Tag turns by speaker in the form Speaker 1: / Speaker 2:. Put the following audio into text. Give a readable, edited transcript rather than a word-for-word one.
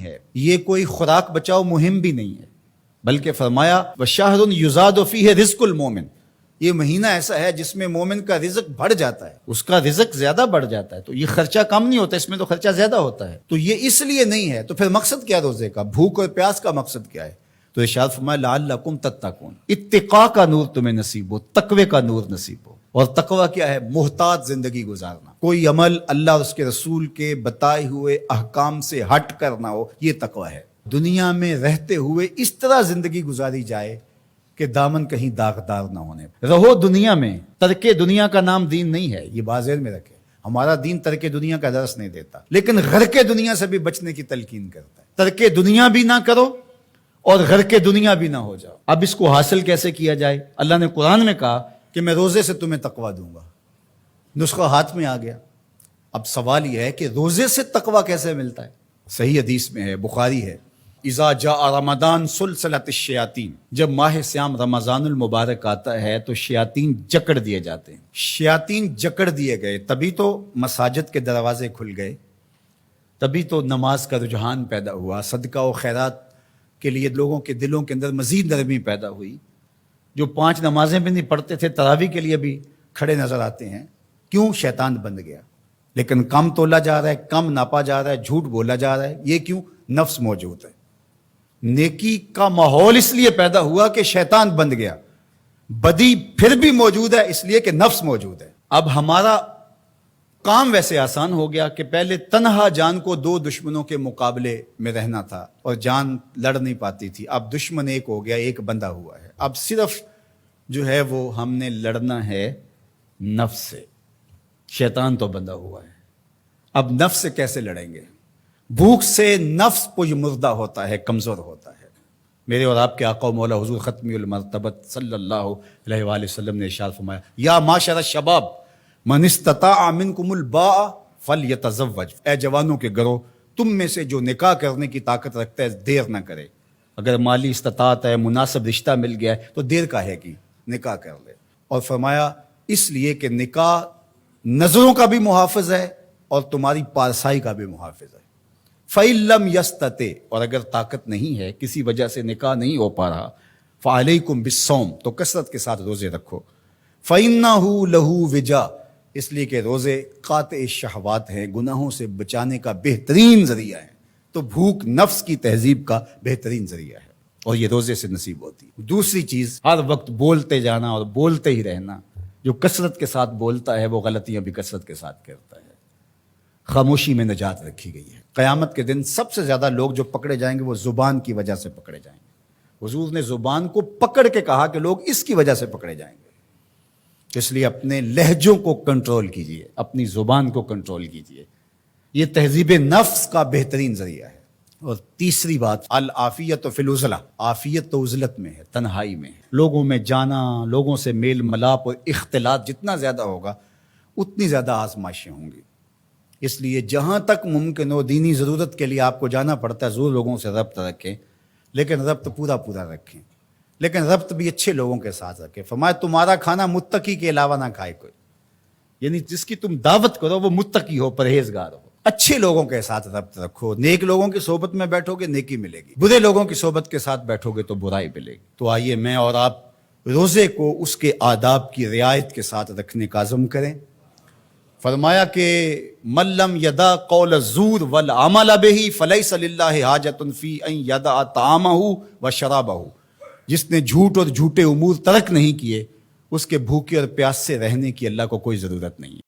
Speaker 1: ہے، یہ کوئی خوراک بچاؤ مہم بھی نہیں ہے، بلکہ فرمایا وَشَهْرٌ يُزَادُ فِيهِ رِزْقُ الْمُؤْمِنِ، یہ مہینہ ایسا ہے جس میں مومن کا رزق بڑھ جاتا ہے، اس کا رزق زیادہ بڑھ جاتا ہے، تو یہ خرچہ کم نہیں ہوتا، اس میں تو خرچہ زیادہ ہوتا ہے، تو یہ اس لیے نہیں ہے، تو پھر مقصد کیا روزے کا؟ بھوک اور پیاس کا مقصد کیا ہے؟ تو ارشاد فرمایا لعلکم تتقون، اتقاء کا نور تمہیں نصیب ہو، تقوی کا نور نصیب ہو۔ اور تقوی کیا ہے؟ محتاط زندگی گزارنا، کوئی عمل اللہ اور اس کے رسول کے بتائے ہوئے احکام سے ہٹ کر نہ ہو، یہ تقوی ہے۔ دنیا میں رہتے ہوئے اس طرح زندگی گزاری جائے کہ دامن کہیں داغدار نہ ہونے۔ رہو دنیا میں، ترک دنیا کا نام دین نہیں ہے، یہ بازیر میں رکھے۔ ہمارا دین ترک دنیا کا درس نہیں دیتا، لیکن غرق دنیا سے بھی بچنے کی تلقین کرتا ہے۔ ترک دنیا بھی نہ کرو اور غرق دنیا بھی نہ ہو جاؤ۔ اب اس کو حاصل کیسے کیا جائے؟ اللہ نے قرآن میں کہا کہ میں روزے سے تمہیں تقویٰ دوں گا، نسخہ ہاتھ میں آ گیا۔ اب سوال یہ ہے کہ روزے سے تقویٰ کیسے ملتا ہے؟ صحیح حدیث میں ہے، بخاری ہے، اذا جاء رمضان سلسلت الشیاطین، جب ماہ سیام رمضان المبارک آتا ہے تو شیاطین جکڑ دیے جاتے ہیں۔ شیاطین جکڑ دیے گئے، تبھی تو مساجد کے دروازے کھل گئے، تبھی تو نماز کا رجحان پیدا ہوا، صدقہ و خیرات کے لیے لوگوں کے دلوں کے اندر مزید نرمی پیدا ہوئی۔ جو 5 نمازیں بھی نہیں پڑھتے تھے تراویح کے لیے بھی کھڑے نظر آتے ہیں۔ کیوں؟ شیطان بند گیا۔ لیکن کم تولا جا رہا ہے، کم ناپا جا رہا ہے، جھوٹ بولا جا رہا ہے، یہ کیوں؟ نفس موجود ہے۔ نیکی کا ماحول اس لیے پیدا ہوا کہ شیطان بند گیا، بدی پھر بھی موجود ہے اس لیے کہ نفس موجود ہے۔ اب ہمارا کام ویسے آسان ہو گیا کہ پہلے تنہا جان کو 2 دشمنوں کے مقابلے میں رہنا تھا اور جان لڑ نہیں پاتی تھی، اب دشمن ایک ہو گیا، ایک بندہ ہوا ہے۔ اب صرف جو ہے وہ ہم نے لڑنا ہے نفس سے، شیطان تو بندہ ہوا ہے۔ اب نفس سے کیسے لڑیں گے؟ بھوک سے نفس پوج مردہ ہوتا ہے، کمزور ہوتا ہے۔ میرے اور آپ کے آقا و مولا حضور ختمی المرتبت صلی اللہ علیہ وآلہ وسلم نے ارشاد فرمایا یا معاشر الشباب من استطاع منکم الباء فلیتزوج، اے جوانوں کے گروہ، تم میں سے جو نکاح کرنے کی طاقت رکھتا ہے دیر نہ کرے۔ اگر مالی استطاعت ہے، مناسب رشتہ مل گیا ہے تو دیر کاہے کی، نکاح کر لے۔ اور فرمایا اس لیے کہ نکاح نظروں کا بھی محافظ ہے اور تمہاری پارسائی کا بھی محافظ ہے۔ فَإِن لَمْ يَسْتَطِعْ، اور اگر طاقت نہیں ہے، کسی وجہ سے نکاح نہیں ہو پا رہا، فَعَلَيْكُمْ بِالصَّوْمِ، تو کثرت کے ساتھ روزے رکھو۔ فَإِنَّهُ لَهُ وِجَاء، اس لیے کہ روزے قاطع شہوات ہیں، گناہوں سے بچانے کا بہترین ذریعہ ہے۔ تو بھوک نفس کی تہذیب کا بہترین ذریعہ ہے اور یہ روزے سے نصیب ہوتی ہے۔ دوسری چیز، ہر وقت بولتے جانا اور بولتے ہی رہنا۔ جو کثرت کے ساتھ بولتا ہے وہ غلطیاں بھی کثرت کے ساتھ کرتا ہے۔ خاموشی میں نجات رکھی گئی ہے۔ قیامت کے دن سب سے زیادہ لوگ جو پکڑے جائیں گے وہ زبان کی وجہ سے پکڑے جائیں گے۔ حضور نے زبان کو پکڑ کے کہا کہ لوگ اس کی وجہ سے پکڑے جائیں گے، اس لیے اپنے لہجوں کو کنٹرول کیجئے، اپنی زبان کو کنٹرول کیجئے۔ یہ تہذیب نفس کا بہترین ذریعہ ہے۔ اور تیسری بات، العافیت فی العزلہ، عافیت تو عزلت میں ہے، تنہائی میں ہے۔ لوگوں میں جانا، لوگوں سے میل ملاپ اور اختلاط جتنا زیادہ ہوگا اتنی زیادہ آزمائشیں ہوں گی۔ اس لیے جہاں تک ممکن ہو دینی ضرورت کے لیے آپ کو جانا پڑتا ہے، ضرور لوگوں سے ربط رکھیں، لیکن ربط پورا رکھیں، لیکن ربط بھی اچھے لوگوں کے ساتھ رکھیں۔ فرمایا تمہارا کھانا متقی کے علاوہ نہ کھائے کوئی، یعنی جس کی تم دعوت کرو وہ متقی ہو، پرہیزگار ہو۔ اچھے لوگوں کے ساتھ ربط رکھو، نیک لوگوں کی صحبت میں بیٹھو گے نیکی ملے گی، برے لوگوں کی صحبت کے ساتھ بیٹھو گے تو برائی ملے گی۔ تو آئیے میں اور آپ روزے کو اس کے آداب کی رعایت کے ساتھ رکھنے کا عزم کریں۔ فرمایا کہ من لم یدع قول الزور والعمل به فلیس للہ حاجۃ فی ان یدع طعامہ وشرابہ، جس نے جھوٹ اور جھوٹے امور ترک نہیں کیے اس کے بھوکے اور پیاس سے رہنے کی اللہ کو کوئی ضرورت نہیں ہے۔